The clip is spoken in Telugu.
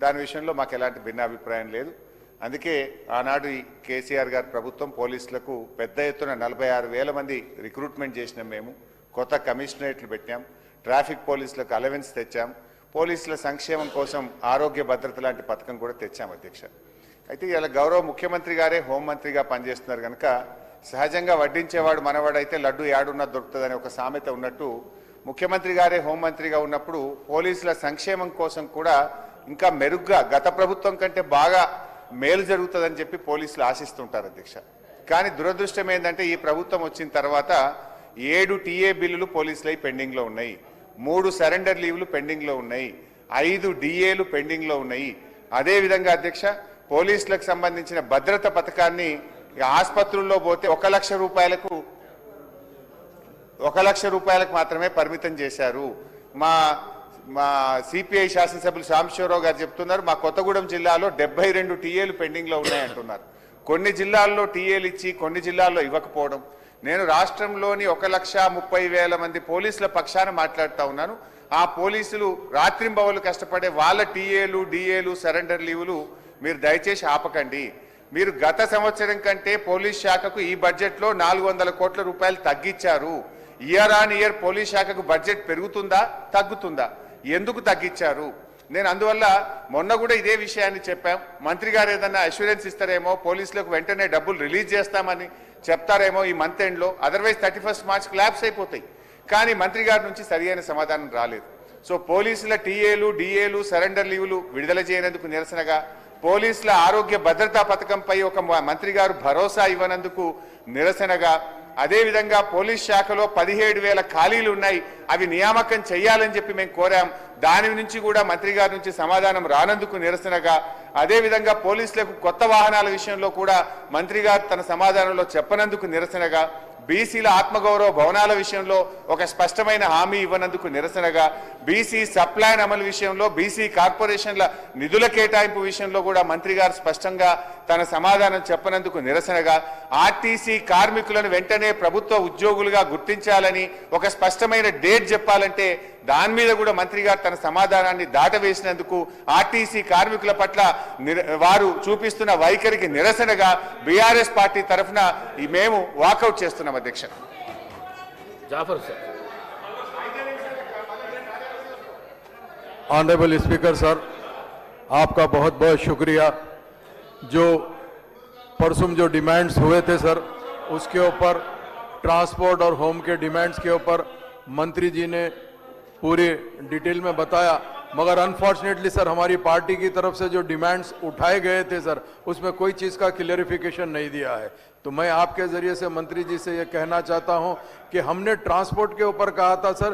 దాని విషయంలో మాకు ఎలాంటి భిన్నాభిప్రాయం లేదు. అందుకే ఆనాడు కేసీఆర్ గారి ప్రభుత్వం పోలీసులకు పెద్ద ఎత్తున 46,000 మంది రిక్రూట్మెంట్ చేసినాం. మేము కొత్త కమిషనరేట్లు పెట్టాం, ట్రాఫిక్ పోలీసులకు అలవెన్స్ తెచ్చాం, పోలీసుల సంక్షేమం కోసం ఆరోగ్య భద్రత లాంటి పథకం కూడా తెచ్చాం అధ్యక్ష. అయితే ఇలా గౌరవ ముఖ్యమంత్రి గారే హోంమంత్రిగా పనిచేస్తున్నారు కనుక సహజంగా వడ్డించేవాడు మనవాడైతే లడ్డు యాడున్నా దొరుకుతుందనే ఒక సామెత ఉన్నట్టు ముఖ్యమంత్రి గారే హోంమంత్రిగా ఉన్నప్పుడు పోలీసుల సంక్షేమం కోసం కూడా ఇంకా మెరుగ్గా గత ప్రభుత్వం కంటే బాగా మేలు జరుగుతుందని చెప్పి పోలీసులు ఆశిస్తుంటారు అధ్యక్ష. కానీ దురదృష్టం ఏంటంటే ఈ ప్రభుత్వం వచ్చిన తర్వాత 7 టీఏ బిల్లులు పోలీసులై పెండింగ్లో ఉన్నాయి, 3 సరెండర్ లీవ్లు పెండింగ్లో ఉన్నాయి, 5 డిఏలు పెండింగ్లో ఉన్నాయి. అదేవిధంగా అధ్యక్ష పోలీసులకు సంబంధించిన భద్రత పథకాన్ని ఆసుపత్రుల్లో పోతే 1 లక్ష రూపాయలకు మాత్రమే పరిమితం చేశారు. మా సిపిఐ శాసనసభ్యులు సాంబశివరావు గారు చెప్తున్నారు మా కొత్తగూడెం జిల్లాలో 72 టీఏలు పెండింగ్లో ఉన్నాయంటున్నారు. కొన్ని జిల్లాల్లో టీఏలు ఇచ్చి కొన్ని జిల్లాల్లో ఇవ్వకపోవడం. నేను రాష్ట్రంలోని 1,30,000 మంది పోలీసుల పక్షాన మాట్లాడుతూ ఉన్నాను. ఆ పోలీసులు రాత్రింబవలు కష్టపడే వాళ్ళ టీఏలు డిఏలు సరెండర్ లీవులు మీరు దయచేసి ఆపకండి. మీరు గత సంవత్సరం కంటే పోలీస్ శాఖకు ఈ బడ్జెట్లో 400 కోట్ల రూపాయలు తగ్గించారు. ఇయర్ ఆన్ ఇయర్ పోలీస్ శాఖకు బడ్జెట్ పెరుగుతుందా తగ్గుతుందా? ఎందుకు తగ్గించారు? నేను అందువల్ల మొన్న కూడా ఇదే విషయాన్ని చెప్పాం. మంత్రి గారు ఏదన్నా అష్యూరెన్స్ ఇస్తారేమో, పోలీసులకు వెంటనే డబ్బులు రిలీజ్ చేస్తామని చెప్తారేమో ఈ మంత్ ఎండ్లో, అదర్వైజ్ 31 మార్చ్ క్లాప్స్ అయిపోతాయి. కానీ మంత్రి గారి నుంచి సరియైన సమాధానం రాలేదు. సో పోలీసుల టీఏలు డిఏలు సరెండర్ లీవులు విడుదల చేయనందుకు నిరసనగా, పోలీసుల ఆరోగ్య భద్రతా పథకంపై ఒక మంత్రి గారు భరోసా ఇవ్వనందుకు నిరసనగా, అదేవిధంగా పోలీస్ శాఖలో 17,000 ఖాళీలు ఉన్నాయి, అవి నియామకం చేయాలని చెప్పి మేము కోరాం. దాని నుంచి కూడా మంత్రి గారి నుంచి సమాధానం రానందుకు నిరసనగా, అదేవిధంగా పోలీసులకు కొత్త వాహనాల విషయంలో కూడా మంత్రి గారు తన సమాధానంలో చెప్పనందుకు నిరసనగా, బీసీల ఆత్మగౌరవ భవనాల విషయంలో ఒక స్పష్టమైన హామీ ఇవ్వనందుకు నిరసనగా, బీసీ సప్లాన్ అమలు విషయంలో బీసీ కార్పొరేషన్ల నిధుల కేటాయింపు విషయంలో కూడా మంత్రి గారు స్పష్టంగా తన సమాధానం చెప్పనందుకు నిరసనగా, ఆర్టీసీ కార్మికులను వెంటనే ప్రభుత్వ ఉద్యోగులుగా గుర్తించాలని ఒక స్పష్టమైన డేట్ చెప్పాలంటే దాని మీద కూడా మంత్రి గారు తన సమాధానాన్ని దాటవేసినందుకు, ఆర్టీసీ కార్మికుల పట్ల వారు చూపిస్తున్న వైఖరికి నిరసనగా బీఆర్ఎస్ పార్టీ తరఫున మేము వాకౌట్ చేస్తున్నాం అధ్యక్ష. Jafar sir. Honourable speaker sir, आपका बहुत बहुत शुक्रिया. जो परसों जो डिमांड्स हुए थे सर, उसके ऊपर ट्रांसपोर्ट और होम के डिमांड्स के ऊपर मंत्री जी ने पूरी डिटेल में बताया. मगर अनफॉर्चुनेटली सर हमारी पार्टी की तरफ से जो डिमांड्स उठाए गए थे सर, उसमें कोई चीज़ का क्लियरिफिकेशन नहीं दिया है. तो मैं आपके जरिए से मंत्री जी से ये कहना चाहता हूं कि हमने ट्रांसपोर्ट के ऊपर कहा था सर